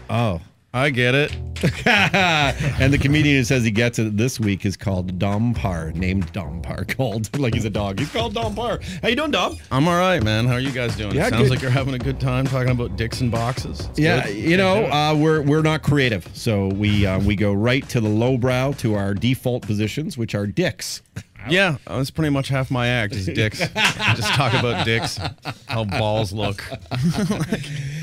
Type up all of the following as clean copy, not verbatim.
Oh. I get it. And the comedian who says he gets it this week is called Dom Pare, named Dom Pare, called like he's a dog. He's called Dom Pare. How you doing, Dom? I'm all right, man. How are you guys doing? Yeah, It sounds good. like you're having a good time talking about dicks and boxes. It's Yeah, good. you know, we're not creative, so we go right to the lowbrow to our default positions, which are dicks. Yeah, that's pretty much half my act is dicks. Just talk about dicks, how balls look.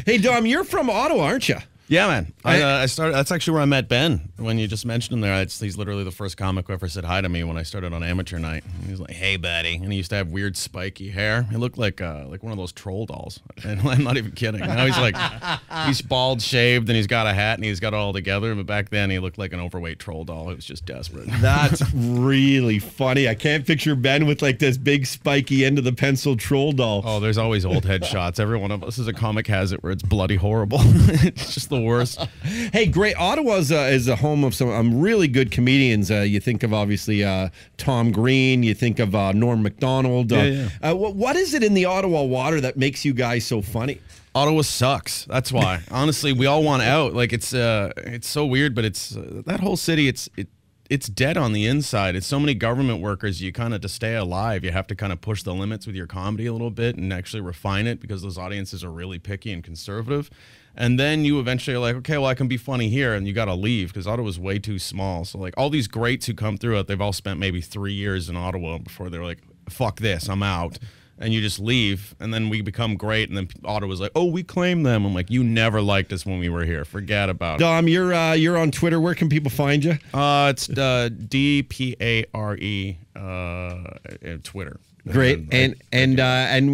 Hey, Dom, you're from Ottawa, aren't you? Yeah, man. I started. That's actually where I met Ben. When you just mentioned him there, he's literally the first comic who ever said hi to me when I started on Amateur Night. And he was like, "Hey, buddy," and he used to have weird spiky hair. He looked like one of those troll dolls. And I'm not even kidding. Now he's bald, shaved, and he's got a hat, and he's got it all together. But back then, he looked like an overweight troll doll. It was just desperate. That's really funny. I can't picture Ben with like this big spiky end of the pencil troll doll. Oh, there's always old head shots. Every one of us as a comic has it where it's bloody horrible. It's just the worst. Hey, great. Ottawa is a home of some really good comedians. You think of obviously Tom Green. You think of Norm Macdonald. What is it in the Ottawa water that makes you guys so funny? Ottawa sucks. That's why. Honestly, we all want out. Like it's so weird, but it's that whole city. It's dead on the inside. It's so many government workers. You kind of, to stay alive, you have to kind of push the limits with your comedy a little bit and actually refine it because those audiences are really picky and conservative. And then you eventually are like, okay, well, I can be funny here, and you got to leave because Ottawa's way too small. So like all these greats who come through it, they've all spent maybe 3 years in Ottawa before they're like, fuck this, I'm out. And you just leave, and then we become great, and then Ottawa's like, oh, we claim them. I'm like, you never liked us when we were here. Forget about it. Dom, you're on Twitter. Where can people find you? It's DPARE Twitter. Great. And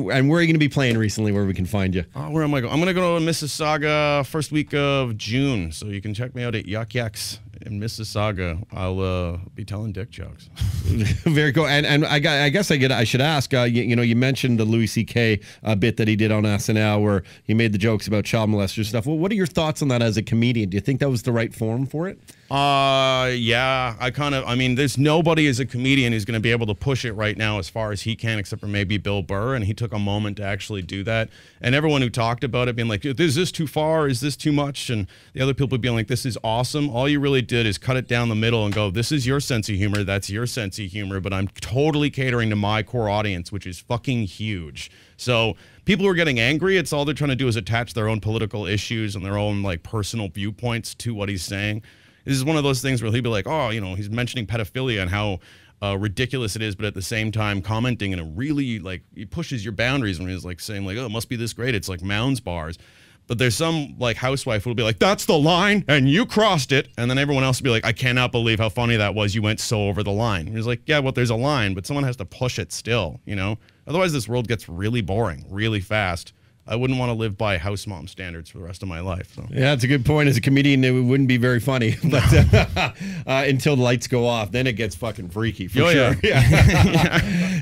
where are you going to be playing recently where we can find you? Where am I going? I'm going to go to Mississauga first week of June, so you can check me out at Yuck Yucks in Mississauga. I'll be telling dick jokes. Very cool. And I should ask, you mentioned the Louis C.K. Bit that he did on SNL where he made the jokes about child molester stuff. Well, what are your thoughts on that as a comedian? Do you think that was the right form for it? Yeah, I mean, there's nobody as a comedian who's going to be able to push it right now as far as he can, except for maybe Bill Burr, and he took a moment to actually do that. And everyone who talked about it being like, is this too far? Is this too much? And the other people being like, this is awesome. All you really did is cut it down the middle and go, this is your sense of humor, that's your sense of humor, but I'm totally catering to my core audience, which is fucking huge. So people who are getting angry, it's all they're trying to do is attach their own political issues and their own like personal viewpoints to what he's saying. This is one of those things where he'll be like, oh, he's mentioning pedophilia and how ridiculous it is, but at the same time commenting in a really, like, he pushes your boundaries when he's like saying like, oh, it must be this great. It's like Mounds bars. But there's some like housewife who will be like, that's the line and you crossed it. And then everyone else will be like, I cannot believe how funny that was. You went so over the line. And he's like, yeah, well, there's a line, but someone has to push it still, Otherwise this world gets really boring really fast. I wouldn't want to live by house mom standards for the rest of my life. So. Yeah, that's a good point. As a comedian, it wouldn't be very funny, but until the lights go off, then it gets fucking freaky for sure. Yeah.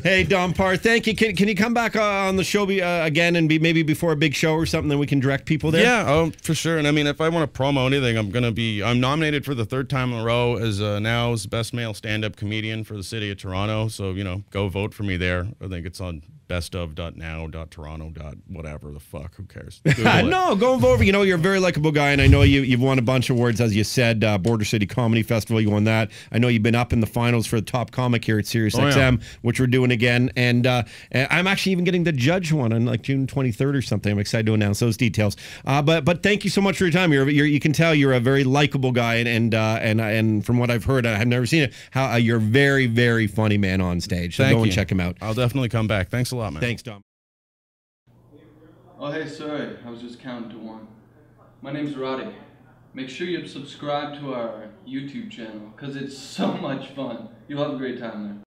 Hey, Dom Pare, thank you. Can you come back on the show again and maybe before a big show or something, then we can direct people there? Yeah, for sure. And I mean, if I want to promo anything, I'm nominated for the third time in a row as Now's Best Male Stand-Up Comedian for the city of Toronto. So, go vote for me there. I think it's on bestof.now.toronto. Whatever the fuck, who cares? No, go and vote. You're a very likable guy, and I know you've won a bunch of awards, as you said. Border City Comedy Festival, you won that. I know you've been up in the finals for the top comic here at SiriusXM, which we're doing again. And I'm actually even getting the judge one on like June 23rd or something. I'm excited to announce those details. But thank you so much for your time. You can tell you're a very likable guy, and from what I've heard, I've never seen it. How you're a very, very funny man on stage. So go and check him out. I'll definitely come back. Thanks a lot, man. Thanks, Dom. Oh, hey, sorry, I was just counting to one. My name's Roddy. Make sure you subscribe to our YouTube channel, because it's so much fun. You'll have a great time there.